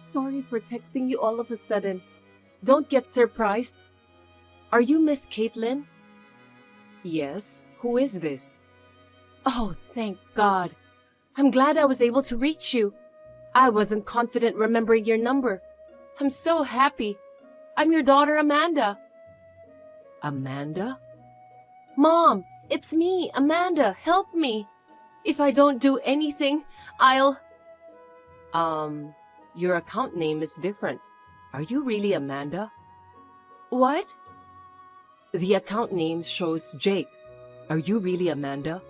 Sorry for texting you all of a sudden. Don't get surprised. Are you Miss Caitlin? Yes, who is this? Oh, thank God. I'm glad I was able to reach you. I wasn't confident remembering your number. I'm so happy. I'm your daughter, Amanda. Amanda? Mom, it's me, Amanda. Help me. If I don't do anything, I'll... Your account name is different. Are you really Amanda? What? The account name shows Jake. Are you really Amanda?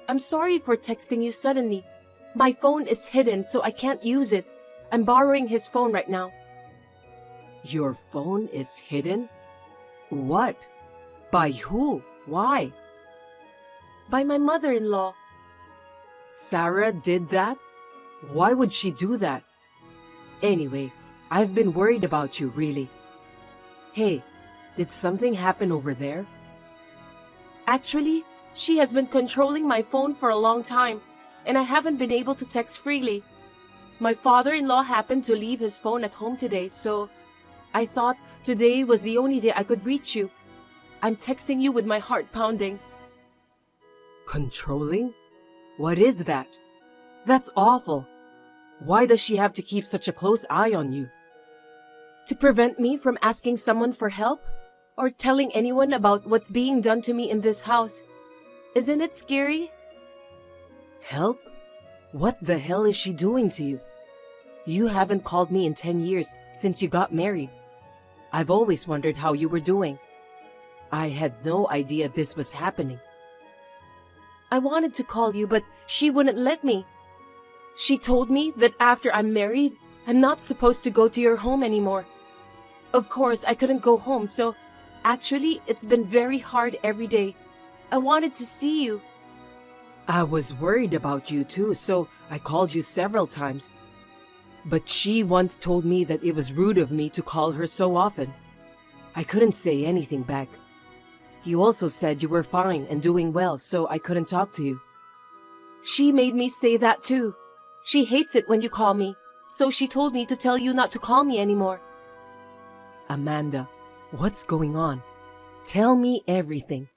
I'm sorry for texting you suddenly. My phone is hidden, so I can't use it. I'm borrowing his phone right now. Your phone is hidden? What? By who? Why? By my mother-in-law. Sarah did that? Why would she do that? Anyway, I've been worried about you, really. Hey, did something happen over there? Actually, she has been controlling my phone for a long time, and I haven't been able to text freely. My father-in-law happened to leave his phone at home today, so I thought today was the only day I could reach you. I'm texting you with my heart pounding. Controlling? What is that? That's awful. Why does she have to keep such a close eye on you? To prevent me from asking someone for help or telling anyone about what's being done to me in this house. Isn't it scary? Help? What the hell is she doing to you? You haven't called me in 10 years since you got married. I've always wondered how you were doing. I had no idea this was happening. I wanted to call you, but she wouldn't let me. She told me that after I'm married, I'm not supposed to go to your home anymore. Of course, I couldn't go home, so actually, it's been very hard every day. I wanted to see you. I was worried about you too, so I called you several times. But she once told me that it was rude of me to call her so often. I couldn't say anything back. You also said you were fine and doing well, so I couldn't talk to you. She made me say that too. She hates it when you call me, so she told me to tell you not to call me anymore. Amanda, what's going on? Tell me everything.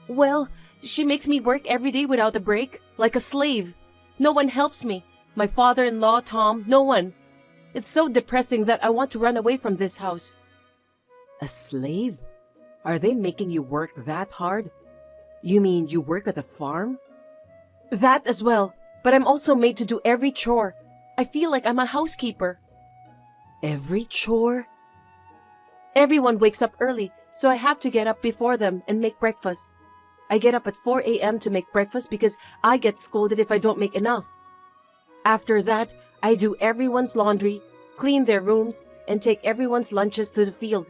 Well, she makes me work every day without a break, like a slave. No one helps me. My father-in-law, Tom, no one. It's so depressing that I want to run away from this house. A slave? Are they making you work that hard? You mean you work at a farm? That as well, but I'm also made to do every chore. I feel like I'm a housekeeper. Every chore? Everyone wakes up early, so I have to get up before them and make breakfast. I get up at 4 a.m. to make breakfast because I get scolded if I don't make enough. After that, I do everyone's laundry, clean their rooms, and take everyone's lunches to the field.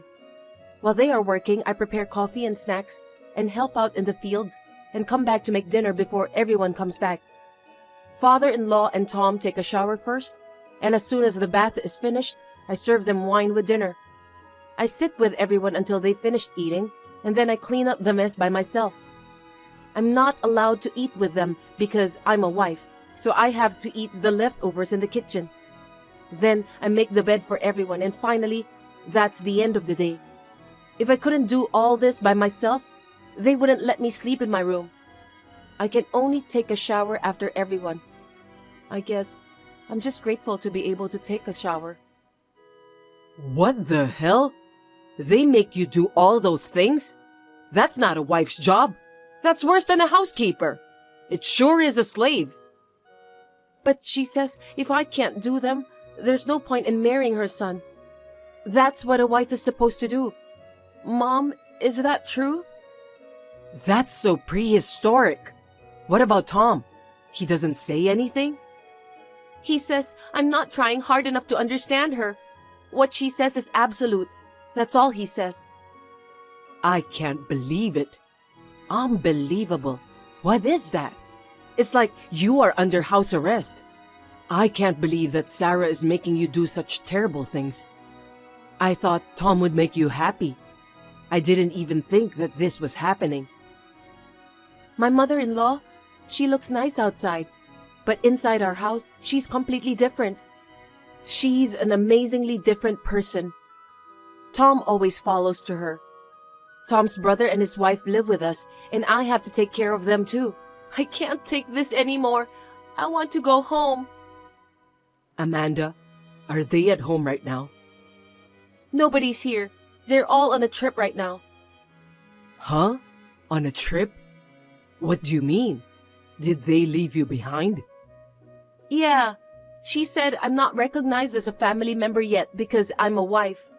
While they are working, I prepare coffee and snacks and help out in the fields and come back to make dinner before everyone comes back. Father-in-law and Tom take a shower first, and as soon as the bath is finished, I serve them wine with dinner. I sit with everyone until they finished eating, and then I clean up the mess by myself. I'm not allowed to eat with them because I'm a wife, so I have to eat the leftovers in the kitchen. Then I make the bed for everyone, and finally, that's the end of the day. If I couldn't do all this by myself, they wouldn't let me sleep in my room. I can only take a shower after everyone. I guess I'm just grateful to be able to take a shower. What the hell? They make you do all those things? That's not a wife's job. That's worse than a housekeeper. It sure is a slave. But she says if I can't do them, there's no point in marrying her son. That's what a wife is supposed to do. Mom, is that true? That's so prehistoric. What about Tom? He doesn't say anything? He says I'm not trying hard enough to understand her. What she says is absolute. That's all he says. I can't believe it. Unbelievable. What is that? It's like you are under house arrest. I can't believe that Sarah is making you do such terrible things. I thought Tom would make you happy. I didn't even think that this was happening. My mother-in-law, she looks nice outside, but inside our house, she's completely different. She's an amazingly different person. Tom always follows to her. Tom's brother and his wife live with us, and I have to take care of them too. I can't take this anymore. I want to go home. Amanda, are they at home right now? Nobody's here. They're all on a trip right now. Huh? On a trip? What do you mean? Did they leave you behind? Yeah. She said I'm not recognized as a family member yet because I'm a wife.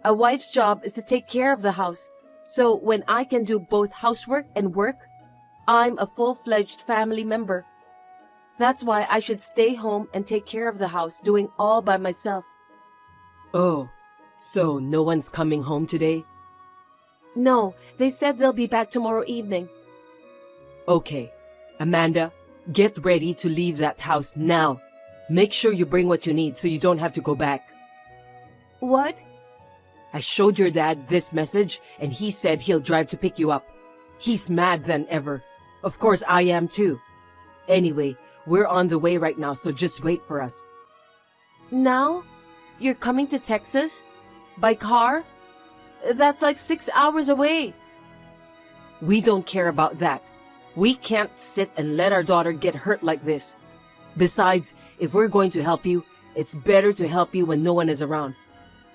A wife's job is to take care of the house. So when I can do both housework and work, I'm a full-fledged family member. That's why I should stay home and take care of the house, doing all by myself. Oh, so no one's coming home today? No, they said they'll be back tomorrow evening. Okay, Amanda, get ready to leave that house now. Make sure you bring what you need so you don't have to go back. What? I showed your dad this message and he said he'll drive to pick you up. He's mad than ever. Of course I am too. Anyway, we're on the way right now, so just wait for us. Now? You're coming to Texas? By car? That's like 6 hours away. We don't care about that. We can't sit and let our daughter get hurt like this. Besides, if we're going to help you, it's better to help you when no one is around.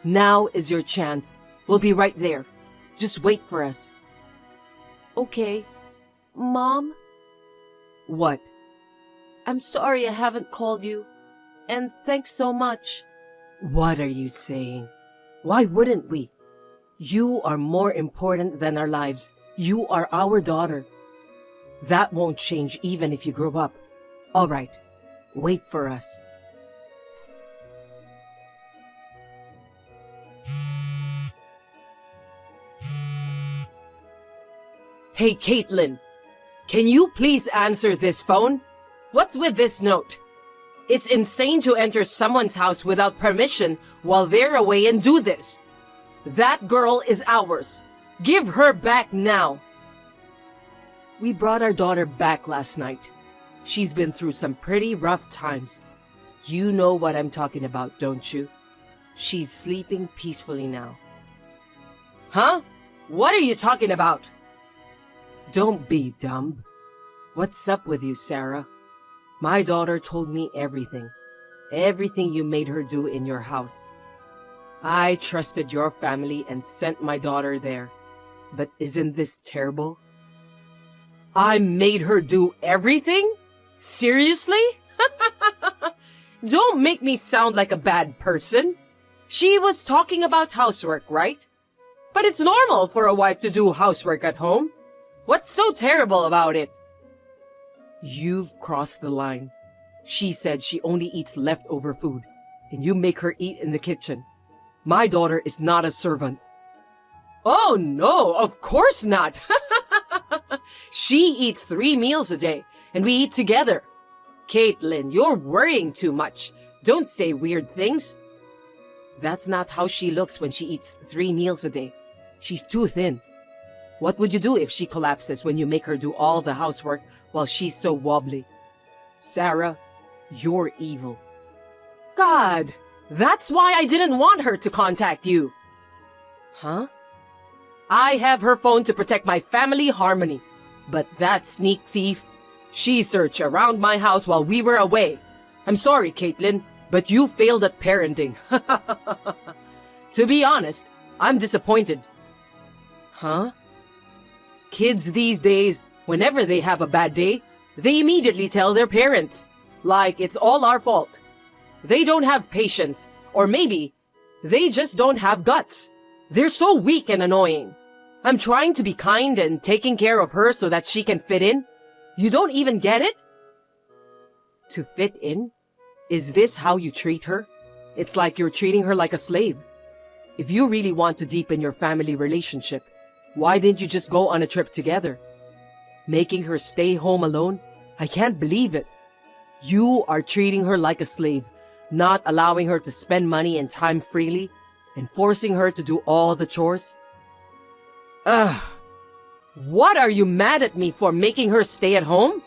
Now is your chance. We'll be right there. Just wait for us. Okay. Mom? What? I'm sorry I haven't called you. And thanks so much. What are you saying? Why wouldn't we? You are more important than our lives. You are our daughter. That won't change even if you grow up. All right. Wait for us. Hey, Caitlin. Can you please answer this phone? What's with this note? It's insane to enter someone's house without permission while they're away and do this. That girl is ours. Give her back now. We brought our daughter back last night. She's been through some pretty rough times. You know what I'm talking about, don't you? She's sleeping peacefully now. Huh? What are you talking about? Don't be dumb. What's up with you, Sarah? My daughter told me everything. Everything you made her do in your house. I trusted your family and sent my daughter there. But isn't this terrible? I made her do everything? Seriously? Don't make me sound like a bad person. She was talking about housework, right? But it's normal for a wife to do housework at home. What's so terrible about it? You've crossed the line. She said she only eats leftover food, and you make her eat in the kitchen. My daughter is not a servant. Oh no, of course not. She eats 3 meals a day, and we eat together. Caitlin, you're worrying too much. Don't say weird things. That's not how she looks when she eats 3 meals a day. She's too thin. What would you do if she collapses when you make her do all the housework while she's so wobbly? Sarah, you're evil. God, that's why I didn't want her to contact you. Huh? I have her phone to protect my family harmony. But that sneak thief, she searched around my house while we were away. I'm sorry, Caitlin, but you failed at parenting. To be honest, I'm disappointed. Huh? Kids these days, whenever they have a bad day, they immediately tell their parents, like it's all our fault. They don't have patience, or maybe they just don't have guts. They're so weak and annoying. I'm trying to be kind and taking care of her so that she can fit in. You don't even get it? To fit in? Is this how you treat her? It's like you're treating her like a slave. If you really want to deepen your family relationship, why didn't you just go on a trip together? Making her stay home alone? I can't believe it. You are treating her like a slave, not allowing her to spend money and time freely, and forcing her to do all the chores. Ugh. What are you mad at me for making her stay at home?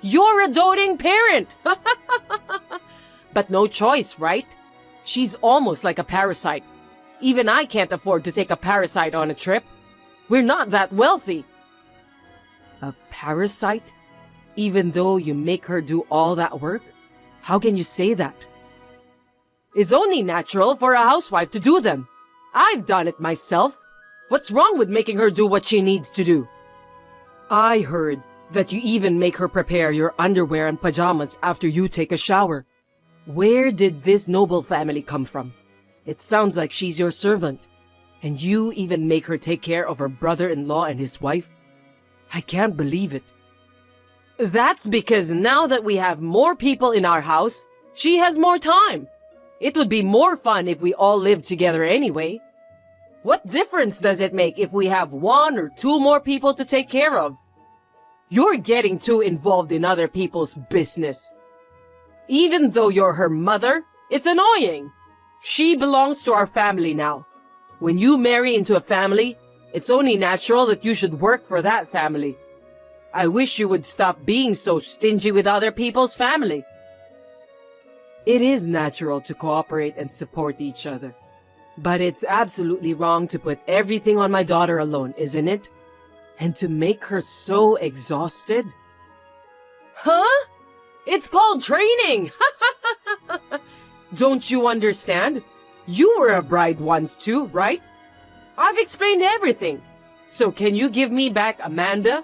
You're a doting parent. But no choice, right? She's almost like a parasite. Even I can't afford to take a parasite on a trip. We're not that wealthy. A parasite? Even though you make her do all that work? How can you say that? It's only natural for a housewife to do them. I've done it myself. What's wrong with making her do what she needs to do? I heard that you even make her prepare your underwear and pajamas after you take a shower. Where did this noble family come from? It sounds like she's your servant. And you even make her take care of her brother-in-law and his wife? I can't believe it. That's because now that we have more people in our house, she has more time. It would be more fun if we all lived together anyway. What difference does it make if we have 1 or 2 more people to take care of? You're getting too involved in other people's business. Even though you're her mother, it's annoying. She belongs to our family now. When you marry into a family, it's only natural that you should work for that family. I wish you would stop being so stingy with other people's family. It is natural to cooperate and support each other. But it's absolutely wrong to put everything on my daughter alone, isn't it? And to make her so exhausted? Huh? It's called training! Don't you understand? You were a bride once too, right? I've explained everything. So can you give me back Amanda?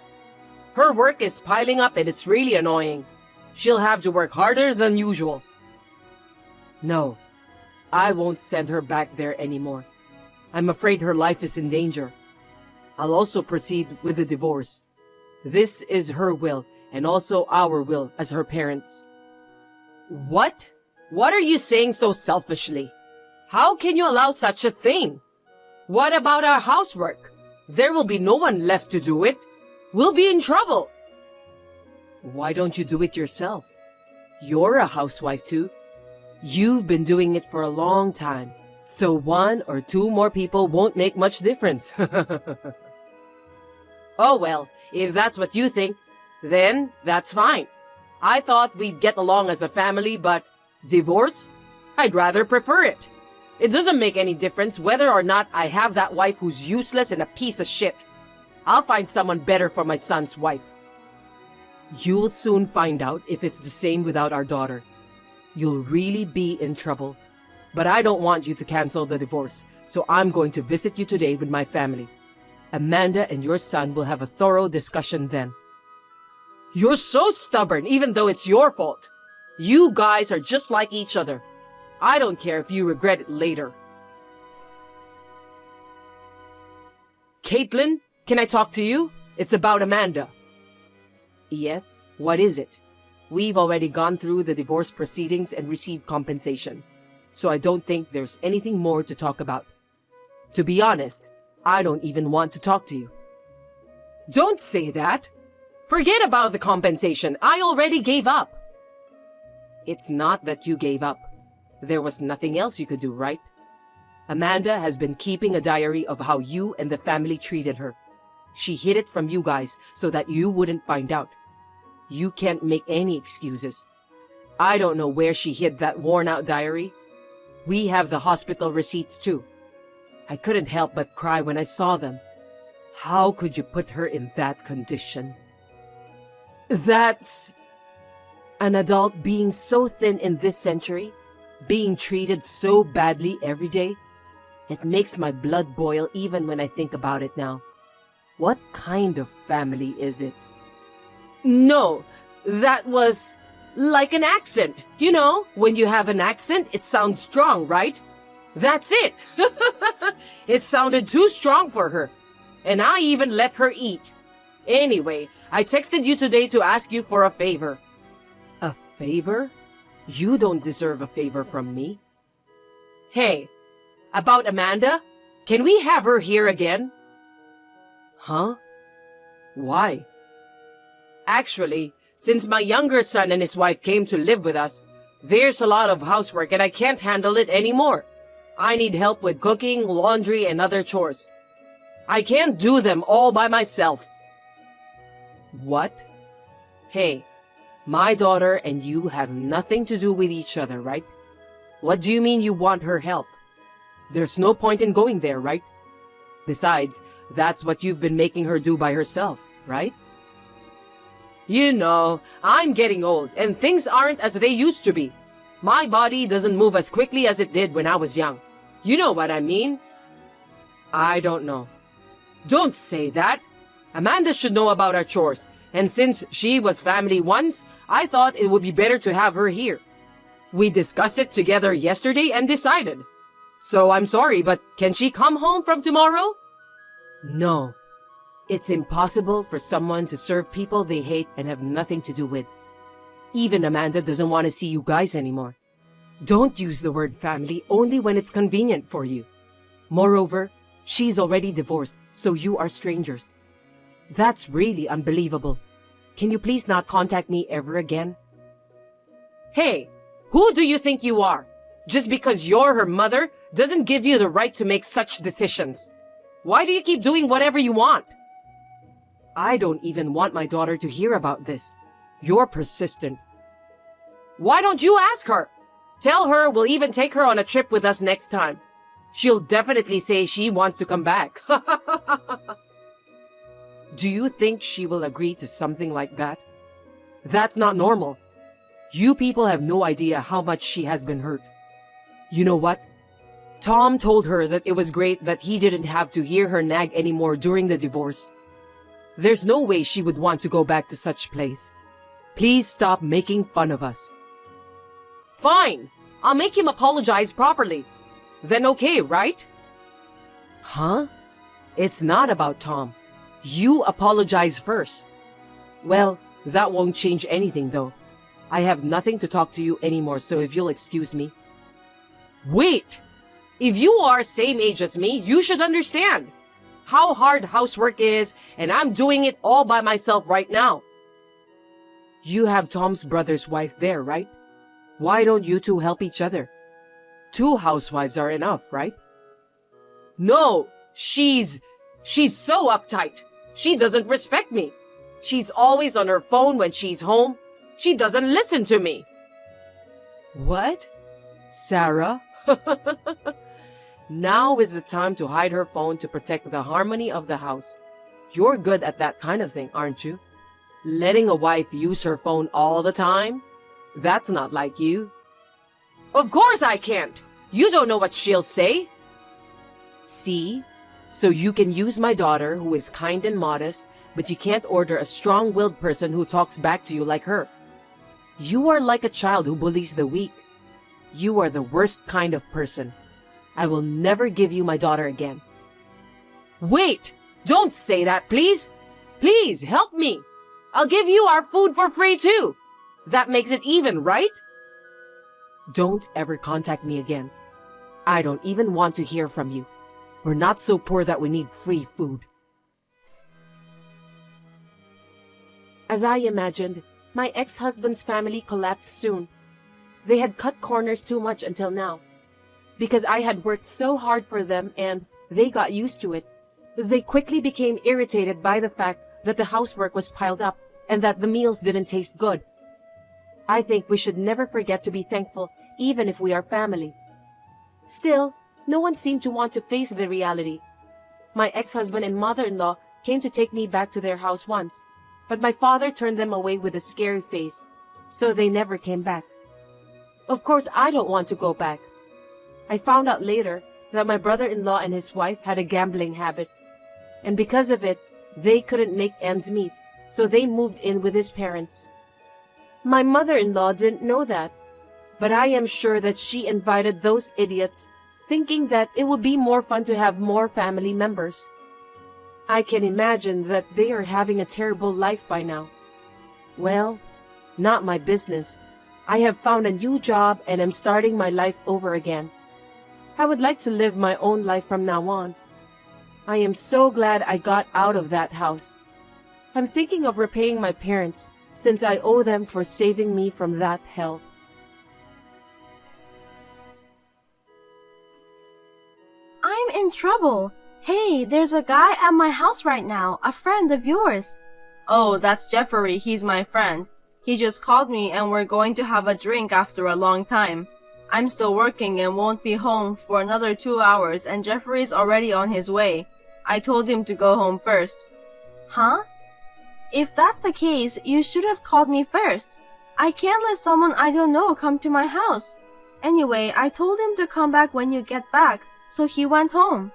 Her work is piling up and it's really annoying. She'll have to work harder than usual. No, I won't send her back there anymore. I'm afraid her life is in danger. I'll also proceed with the divorce. This is her will and also our will as her parents. What? What are you saying so selfishly? How can you allow such a thing? What about our housework? There will be no one left to do it. We'll be in trouble. Why don't you do it yourself? You're a housewife too. You've been doing it for a long time, so 1 or 2 more people won't make much difference. Oh well, if that's what you think, then that's fine. I thought we'd get along as a family, but divorce? I'd rather prefer it. It doesn't make any difference whether or not I have that wife who's useless and a piece of shit. I'll find someone better for my son's wife. You'll soon find out if it's the same without our daughter. You'll really be in trouble. But I don't want you to cancel the divorce, so I'm going to visit you today with my family. Amanda and your son will have a thorough discussion then. You're so stubborn, even though it's your fault. You guys are just like each other. I don't care if you regret it later. Caitlin, can I talk to you? It's about Amanda. Yes, what is it? We've already gone through the divorce proceedings and received compensation, so I don't think there's anything more to talk about. To be honest, I don't even want to talk to you. Don't say that. Forget about the compensation. I already gave up. It's not that you gave up. There was nothing else you could do, right? Amanda has been keeping a diary of how you and the family treated her. She hid it from you guys so that you wouldn't find out. You can't make any excuses. I don't know where she hid that worn-out diary. We have the hospital receipts too. I couldn't help but cry when I saw them. How could you put her in that condition? That's... An adult being so thin in this century, being treated so badly every day, it makes my blood boil even when I think about it now. What kind of family is it? No, that was like an accent. You know, when you have an accent, it sounds strong, right? That's it. It sounded too strong for her. And I even let her eat. Anyway, I texted you today to ask you for a favor. A favor? You don't deserve a favor from me. Hey, about Amanda, can we have her here again? Huh? Why? Actually, since my younger son and his wife came to live with us, there's a lot of housework and I can't handle it anymore. I need help with cooking, laundry, and other chores. I can't do them all by myself. What? Hey, My daughter and you have nothing to do with each other, right? What do you mean you want her help? There's no point in going there, right? Besides, that's what you've been making her do by herself, right? You know, I'm getting old and things aren't as they used to be. My body doesn't move as quickly as it did when I was young. You know what I mean? I don't know. Don't say that. Amanda should know about our chores, and since she was family once, I thought it would be better to have her here. We discussed it together yesterday and decided. So I'm sorry, but can she come home from tomorrow? No. It's impossible for someone to serve people they hate and have nothing to do with. Even Amanda doesn't want to see you guys anymore. Don't use the word family only when it's convenient for you. Moreover, she's already divorced, so you are strangers. That's really unbelievable. Can you please not contact me ever again? Hey, who do you think you are? Just because you're her mother doesn't give you the right to make such decisions. Why do you keep doing whatever you want? I don't even want my daughter to hear about this. You're persistent. Why don't you ask her? Tell her we'll even take her on a trip with us next time. She'll definitely say she wants to come back. Do you think she will agree to something like that? That's not normal. You people have no idea how much she has been hurt. You know what? Tom told her that it was great that he didn't have to hear her nag anymore during the divorce. There's no way she would want to go back to such place. Please stop making fun of us. Fine. I'll make him apologize properly. Then okay, right? Huh? It's not about Tom. You apologize first. Well, that won't change anything though. I have nothing to talk to you anymore, so if you'll excuse me. Wait! If you are same age as me, you should understand how hard housework is, and I'm doing it all by myself right now. You have Tom's brother's wife there, right? Why don't you two help each other? 2 housewives are enough, right? No, she's so uptight. She doesn't respect me. She's always on her phone when she's home. She doesn't listen to me. What? Sarah? Now is the time to hide her phone to protect the harmony of the house. You're good at that kind of thing, aren't you? Letting a wife use her phone all the time? That's not like you. Of course I can't. You don't know what she'll say. See? So you can use my daughter, who is kind and modest, but you can't order a strong-willed person who talks back to you like her. You are like a child who bullies the weak. You are the worst kind of person. I will never give you my daughter again. Wait! Don't say that, please! Please, help me! I'll give you our food for free, too! That makes it even, right? Don't ever contact me again. I don't even want to hear from you. We're not so poor that we need free food. As I imagined, my ex-husband's family collapsed soon. They had cut corners too much until now. Because I had worked so hard for them and they got used to it, they quickly became irritated by the fact that the housework was piled up and that the meals didn't taste good. I think we should never forget to be thankful even if we are family. Still, no one seemed to want to face the reality. My ex-husband and mother-in-law came to take me back to their house once, but my father turned them away with a scary face, so they never came back. Of course, I don't want to go back. I found out later that my brother-in-law and his wife had a gambling habit, and because of it, they couldn't make ends meet, so they moved in with his parents. My mother-in-law didn't know that, but I am sure that she invited those idiots, thinking that it would be more fun to have more family members. I can imagine that they are having a terrible life by now. Well, not my business. I have found a new job and am starting my life over again. I would like to live my own life from now on. I am so glad I got out of that house. I'm thinking of repaying my parents, since I owe them for saving me from that hell. I'm in trouble. Hey, there's a guy at my house right now, a friend of yours. Oh, that's Jeffrey. He's my friend. He just called me and we're going to have a drink after a long time. I'm still working and won't be home for another 2 hours and Jeffrey's already on his way. I told him to go home first. Huh? If that's the case, you should have called me first. I can't let someone I don't know come to my house. Anyway, I told him to come back when you get back, so he went home.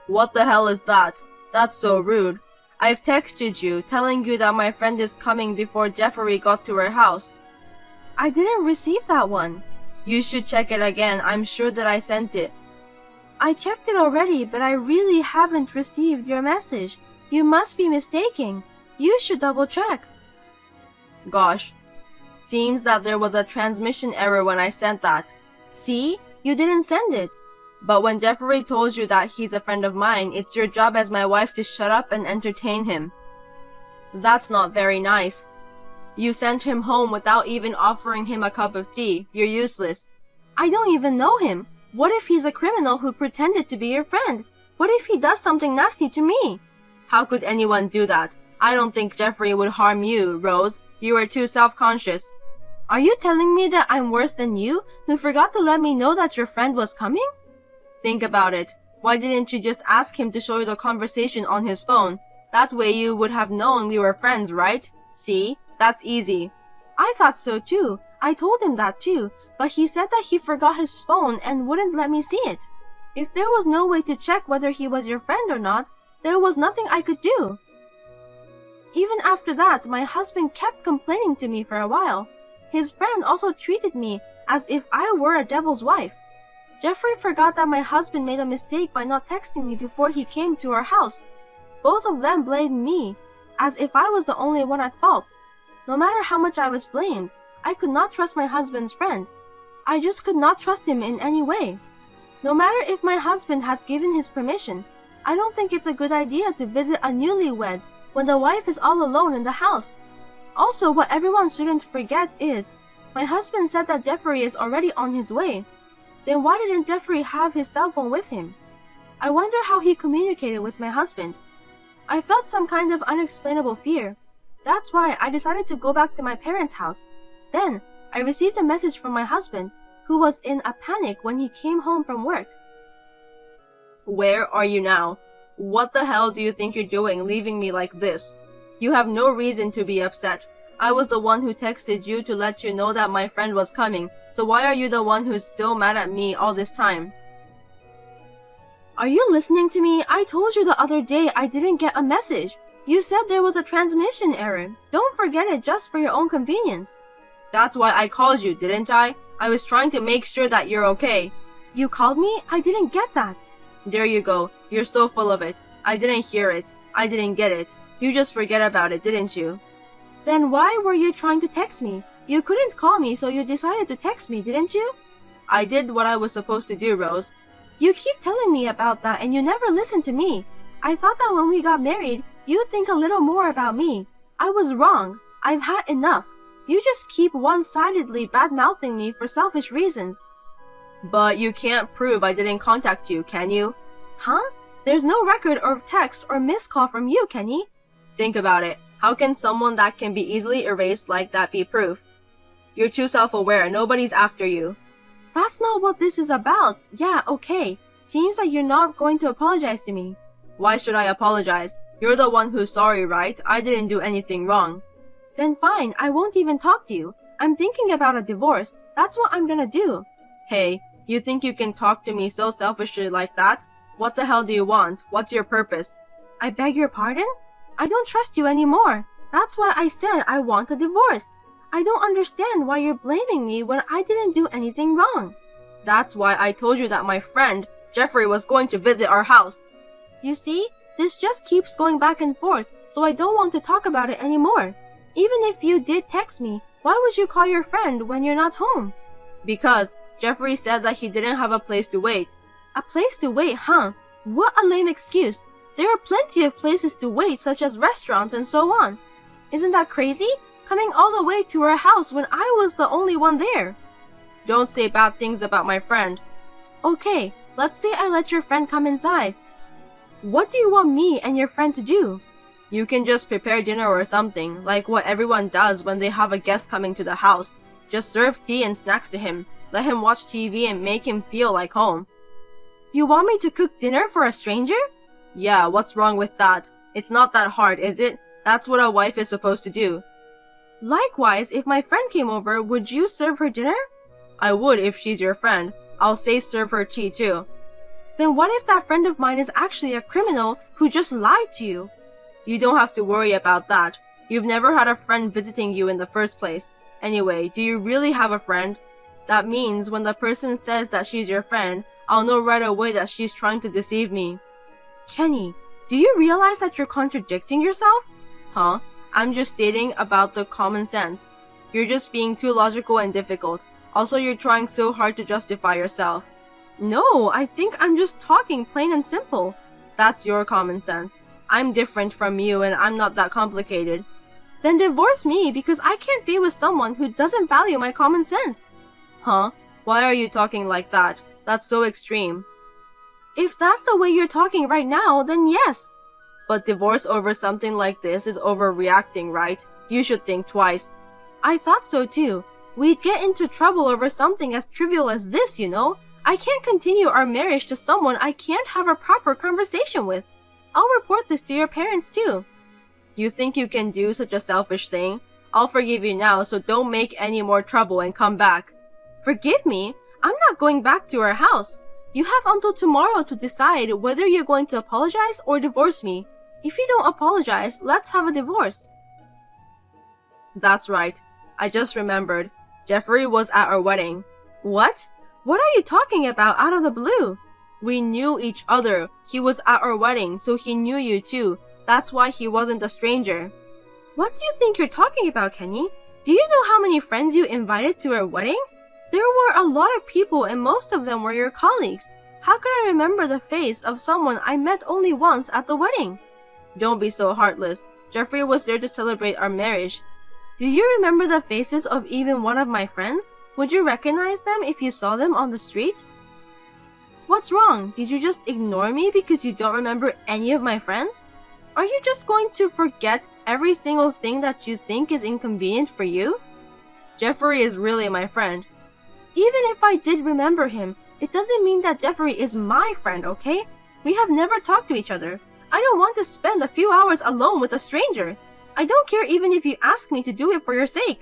What the hell is that? That's so rude. I've texted you, telling you that my friend is coming before Jeffrey got to her house. I didn't receive that one. You should check it again. I'm sure that I sent it. I checked it already, but I really haven't received your message. You must be mistaken. You should double check. Gosh. Seems that there was a transmission error when I sent that. See? You didn't send it. But when Jeffrey told you that he's a friend of mine, it's your job as my wife to shut up and entertain him. That's not very nice. You sent him home without even offering him a cup of tea. You're useless. I don't even know him. What if he's a criminal who pretended to be your friend? What if he does something nasty to me? How could anyone do that? I don't think Jeffrey would harm you, Rose. You are too self-conscious. Are you telling me that I'm worse than you, who forgot to let me know that your friend was coming? Think about it. Why didn't you just ask him to show you the conversation on his phone? That way you would have known we were friends, right? See? That's easy. I thought so too. I told him that too, but he said that he forgot his phone and wouldn't let me see it. If there was no way to check whether he was your friend or not, there was nothing I could do. Even after that, my husband kept complaining to me for a while. His friend also treated me as if I were a devil's wife. Jeffrey forgot that my husband made a mistake by not texting me before he came to our house. Both of them blamed me, as if I was the only one at fault. No matter how much I was blamed, I could not trust my husband's friend. I just could not trust him in any way. No matter if my husband has given his permission, I don't think it's a good idea to visit a newlywed when the wife is all alone in the house. Also, what everyone shouldn't forget is, my husband said that Jeffrey is already on his way. Then why didn't Jeffrey have his cell phone with him? I wonder how he communicated with my husband. I felt some kind of unexplainable fear. That's why I decided to go back to my parents' house. Then, I received a message from my husband, who was in a panic when he came home from work. Where are you now? What the hell do you think you're doing, leaving me like this? You have no reason to be upset. I was the one who texted you to let you know that my friend was coming, so why are you the one who's still mad at me all this time? Are you listening to me? I told you the other day I didn't get a message. You said there was a transmission error. Don't forget it just for your own convenience. That's why I called you, didn't I? I was trying to make sure that you're okay. You called me? I didn't get that. There you go. You're so full of it. I didn't hear it. I didn't get it. You just forget about it, didn't you? Then why were you trying to text me? You couldn't call me, so you decided to text me, didn't you? I did what I was supposed to do, Rose. You keep telling me about that and you never listen to me. I thought that when we got married, you'd think a little more about me. I was wrong. I've had enough. You just keep one-sidedly bad-mouthing me for selfish reasons. But you can't prove I didn't contact you, can you? Huh? There's no record of text or missed call from you, Kenny. Think about it. How can someone that can be easily erased like that be proof? You're too self-aware. Nobody's after you. That's not what this is about. Yeah, okay. Seems like you're not going to apologize to me. Why should I apologize? You're the one who's sorry, right? I didn't do anything wrong. Then fine, I won't even talk to you. I'm thinking about a divorce. That's what I'm gonna do. Hey, you think you can talk to me so selfishly like that? What the hell do you want? What's your purpose? I beg your pardon? I don't trust you anymore. That's why I said I want a divorce. I don't understand why you're blaming me when I didn't do anything wrong. That's why I told you that my friend, Jeffrey, was going to visit our house. You see, this just keeps going back and forth, so I don't want to talk about it anymore. Even if you did text me, why would you call your friend when you're not home? Because Jeffrey said that he didn't have a place to wait. A place to wait, huh? What a lame excuse. There are plenty of places to wait, such as restaurants and so on. Isn't that crazy? Coming all the way to our house when I was the only one there. Don't say bad things about my friend. Okay, let's say I let your friend come inside. What do you want me and your friend to do? You can just prepare dinner or something, like what everyone does when they have a guest coming to the house. Just serve tea and snacks to him, let him watch TV and make him feel like home. You want me to cook dinner for a stranger? Yeah, what's wrong with that? It's not that hard, is it? That's what a wife is supposed to do. Likewise, if my friend came over, would you serve her dinner? I would if she's your friend. I'll say serve her tea too. Then what if that friend of mine is actually a criminal who just lied to you? You don't have to worry about that. You've never had a friend visiting you in the first place. Anyway, do you really have a friend? That means when the person says that she's your friend, I'll know right away that she's trying to deceive me. Kenny, do you realize that you're contradicting yourself? Huh? I'm just stating about the common sense. You're just being too logical and difficult. Also, you're trying so hard to justify yourself. No, I think I'm just talking plain and simple. That's your common sense. I'm different from you and I'm not that complicated. Then divorce me because I can't be with someone who doesn't value my common sense. Huh? Why are you talking like that? That's so extreme. If that's the way you're talking right now, then yes. But divorce over something like this is overreacting, right? You should think twice. I thought so too. We'd get into trouble over something as trivial as this, you know? I can't continue our marriage to someone I can't have a proper conversation with. I'll report this to your parents too. You think you can do such a selfish thing? I'll forgive you now, so don't make any more trouble and come back. Forgive me? I'm not going back to our house. You have until tomorrow to decide whether you're going to apologize or divorce me. If you don't apologize, let's have a divorce. That's right. I just remembered. Jeffrey was at our wedding. What? What are you talking about out of the blue? We knew each other. He was at our wedding, so he knew you too. That's why he wasn't a stranger. What do you think you're talking about, Kenny? Do you know how many friends you invited to our wedding? There were a lot of people and most of them were your colleagues. How could I remember the face of someone I met only once at the wedding? Don't be so heartless. Jeffrey was there to celebrate our marriage. Do you remember the faces of even one of my friends? Would you recognize them if you saw them on the street? What's wrong? Did you just ignore me because you don't remember any of my friends? Are you just going to forget every single thing that you think is inconvenient for you? Jeffrey is really my friend. Even if I did remember him, it doesn't mean that Jeffrey is my friend, okay? We have never talked to each other. I don't want to spend a few hours alone with a stranger. I don't care even if you ask me to do it for your sake.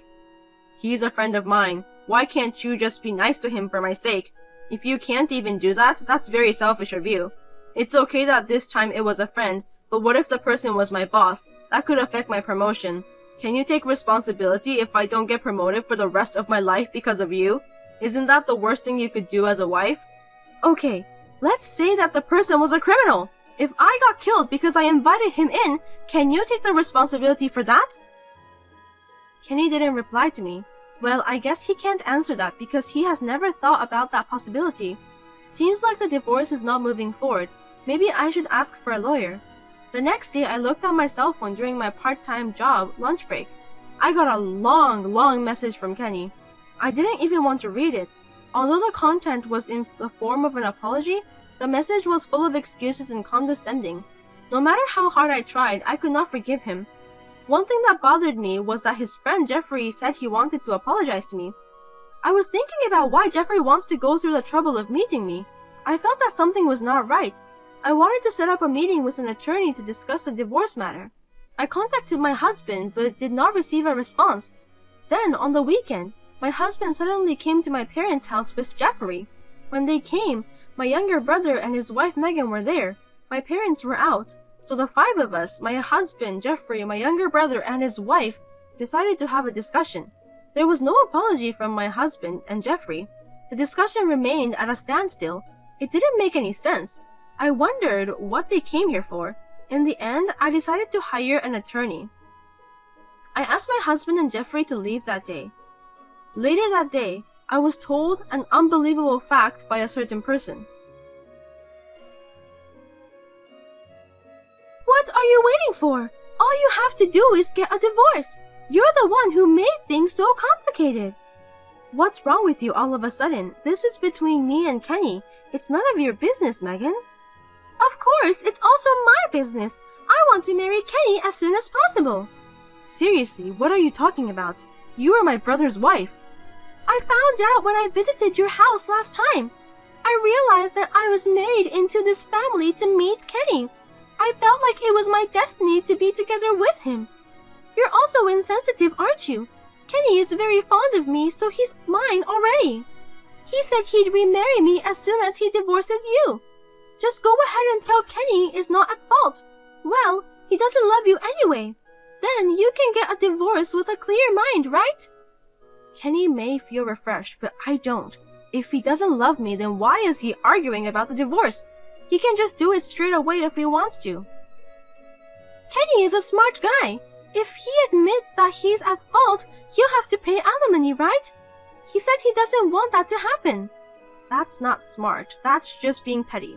He's a friend of mine. Why can't you just be nice to him for my sake? If you can't even do that, that's very selfish of you. It's okay that this time it was a friend, but what if the person was my boss? That could affect my promotion. Can you take responsibility if I don't get promoted for the rest of my life because of you? Isn't that the worst thing you could do as a wife? Okay, let's say that the person was a criminal. If I got killed because I invited him in, can you take the responsibility for that? Kenny didn't reply to me. Well, I guess he can't answer that because he has never thought about that possibility. Seems like the divorce is not moving forward. Maybe I should ask for a lawyer. The next day, I looked at my cell phone during my part-time job lunch break. I got a long message from Kenny. I didn't even want to read it. Although the content was in the form of an apology, the message was full of excuses and condescending. No matter how hard I tried, I could not forgive him. One thing that bothered me was that his friend Jeffrey said he wanted to apologize to me. I was thinking about why Jeffrey wants to go through the trouble of meeting me. I felt that something was not right. I wanted to set up a meeting with an attorney to discuss the divorce matter. I contacted my husband but did not receive a response. Then, on the weekend, my husband suddenly came to my parents' house with Jeffrey. When they came, my younger brother and his wife Megan were there. My parents were out. So the five of us, my husband, Jeffrey, my younger brother, and his wife, decided to have a discussion. There was no apology from my husband and Jeffrey. The discussion remained at a standstill. It didn't make any sense. I wondered what they came here for. In the end, I decided to hire an attorney. I asked my husband and Jeffrey to leave that day. Later that day, I was told an unbelievable fact by a certain person. What are you waiting for? All you have to do is get a divorce. You're the one who made things so complicated. What's wrong with you all of a sudden? This is between me and Kenny. It's none of your business, Megan. Of course, it's also my business. I want to marry Kenny as soon as possible. Seriously, what are you talking about? You are my brother's wife. I found out when I visited your house last time. I realized that I was married into this family to meet Kenny. I felt like it was my destiny to be together with him. You're also insensitive, aren't you? Kenny is very fond of me, so he's mine already. He said he'd remarry me as soon as he divorces you. Just go ahead and tell Kenny is not at fault. Well, he doesn't love you anyway. Then you can get a divorce with a clear mind, right? Kenny may feel refreshed, but I don't. If he doesn't love me, then why is he arguing about the divorce? He can just do it straight away if he wants to. Kenny is a smart guy. If he admits that he's at fault, he'll have to pay alimony, right? He said he doesn't want that to happen. That's not smart. That's just being petty.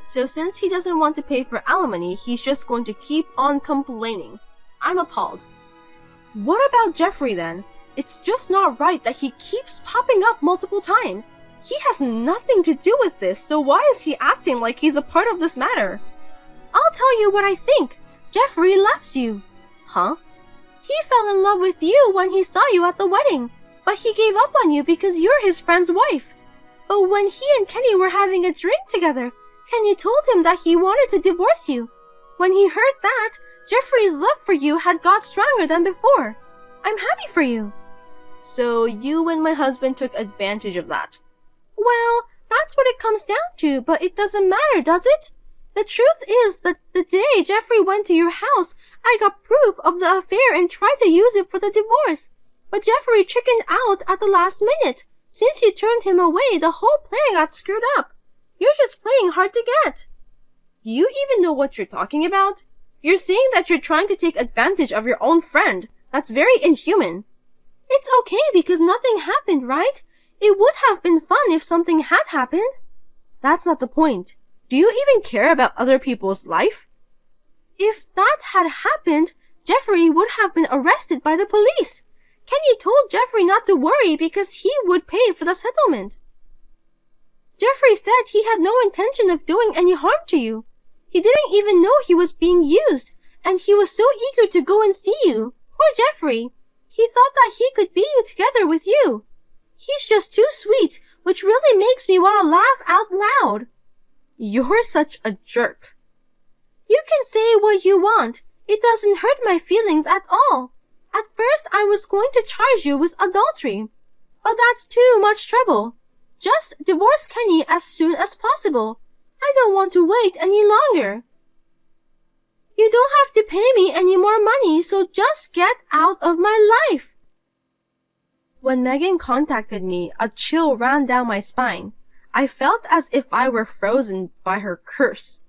So since he doesn't want to pay for alimony, he's just going to keep on complaining. I'm appalled. What about Jeffrey then? It's just not right that he keeps popping up multiple times. He has nothing to do with this, so why is he acting like he's a part of this matter? I'll tell you what I think. Jeffrey loves you. Huh? He fell in love with you when he saw you at the wedding, but he gave up on you because you're his friend's wife. But when he and Kenny were having a drink together, Kenny told him that he wanted to divorce you. When he heard that, Jeffrey's love for you had got stronger than before. I'm happy for you. So you and my husband took advantage of that. Well, that's what it comes down to, but it doesn't matter, does it? The truth is that the day Jeffrey went to your house, I got proof of the affair and tried to use it for the divorce. But Jeffrey chickened out at the last minute. Since you turned him away, the whole plan got screwed up. You're just playing hard to get. Do you even know what you're talking about? You're saying that you're trying to take advantage of your own friend. That's very inhuman. It's okay because nothing happened, right? It would have been fun if something had happened. That's not the point. Do you even care about other people's life? If that had happened, Jeffrey would have been arrested by the police. Kenny told Jeffrey not to worry because he would pay for the settlement. Jeffrey said he had no intention of doing any harm to you. He didn't even know he was being used, and he was so eager to go and see you. Poor Jeffrey. He thought that he could be together with you. He's just too sweet, which really makes me want to laugh out loud. You're such a jerk. You can say what you want. It doesn't hurt my feelings at all. At first, I was going to charge you with adultery, but that's too much trouble. Just divorce Kenny as soon as possible. I don't want to wait any longer. You don't have to pay me any more money, so just get out of my life. When Megan contacted me, a chill ran down my spine. I felt as if I were frozen by her curse.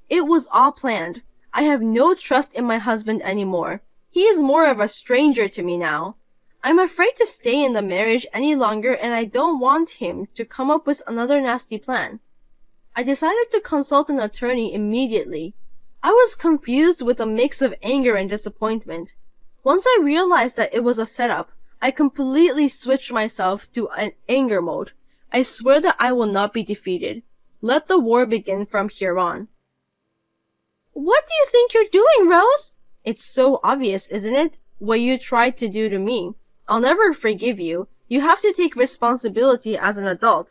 It was all planned. I have no trust in my husband anymore. He is more of a stranger to me now. I'm afraid to stay in the marriage any longer, and I don't want him to come up with another nasty plan. I decided to consult an attorney immediately. I was confused with a mix of anger and disappointment. Once I realized that it was a setup, I completely switched myself to an anger mode. I swear that I will not be defeated. Let the war begin from here on. What do you think you're doing, Rose? It's so obvious, isn't it? What you tried to do to me. I'll never forgive you. You have to take responsibility as an adult.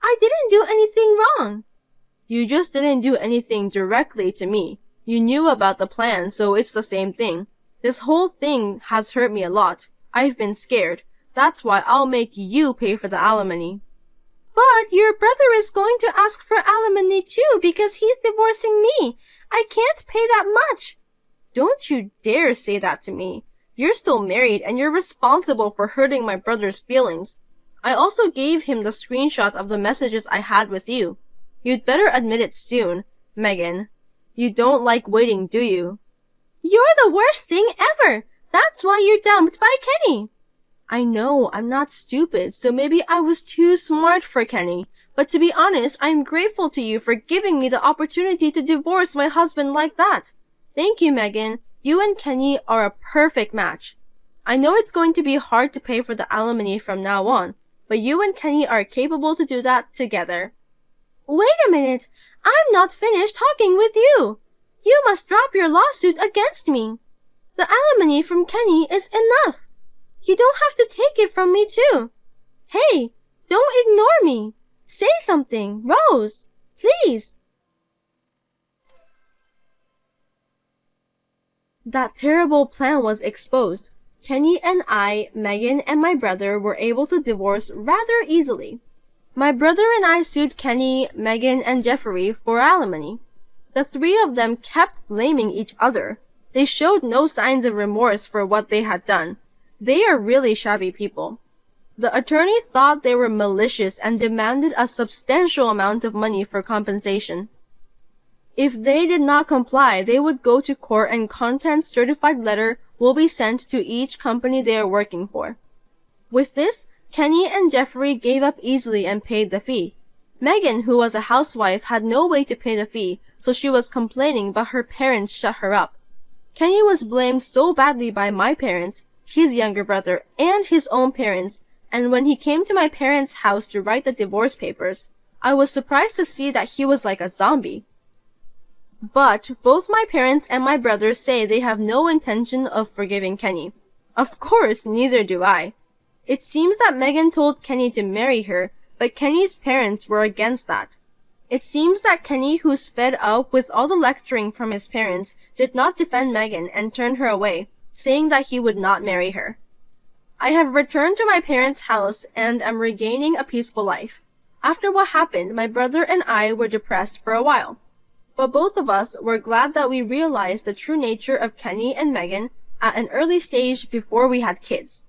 I didn't do anything wrong. You just didn't do anything directly to me. You knew about the plan, so it's the same thing. This whole thing has hurt me a lot. I've been scared. That's why I'll make you pay for the alimony. But your brother is going to ask for alimony too because he's divorcing me. I can't pay that much. Don't you dare say that to me. You're still married and you're responsible for hurting my brother's feelings. I also gave him the screenshot of the messages I had with you. You'd better admit it soon, Megan. You don't like waiting, do you? You're the worst thing ever. That's why you're dumped by Kenny. I know, I'm not stupid, so maybe I was too smart for Kenny. But to be honest, I'm grateful to you for giving me the opportunity to divorce my husband like that. Thank you, Megan. You and Kenny are a perfect match. I know it's going to be hard to pay for the alimony from now on, but you and Kenny are capable to do that together. Wait a minute. I'm not finished talking with you. You must drop your lawsuit against me. The alimony from Kenny is enough. You don't have to take it from me too. Hey, don't ignore me. Say something, Rose. Please. That terrible plan was exposed. Kenny and I, Megan, and my brother were able to divorce rather easily. My brother and I sued Kenny, Megan, and Jeffrey for alimony. The three of them kept blaming each other. They showed no signs of remorse for what they had done. They are really shabby people. The attorney thought they were malicious and demanded a substantial amount of money for compensation. If they did not comply, they would go to court and content-certified letter will be sent to each company they are working for. With this, Kenny and Jeffrey gave up easily and paid the fee. Megan, who was a housewife, had no way to pay the fee, so she was complaining, but her parents shut her up. Kenny was blamed so badly by my parents, his younger brother, and his own parents, and when he came to my parents' house to write the divorce papers, I was surprised to see that he was like a zombie. But both my parents and my brother say they have no intention of forgiving Kenny. Of course, neither do I. It seems that Megan told Kenny to marry her, but Kenny's parents were against that. It seems that Kenny, who's fed up with all the lecturing from his parents, did not defend Megan and turned her away, saying that he would not marry her. I have returned to my parents' house and am regaining a peaceful life. After what happened, my brother and I were depressed for a while. But both of us were glad that we realized the true nature of Kenny and Megan at an early stage before we had kids.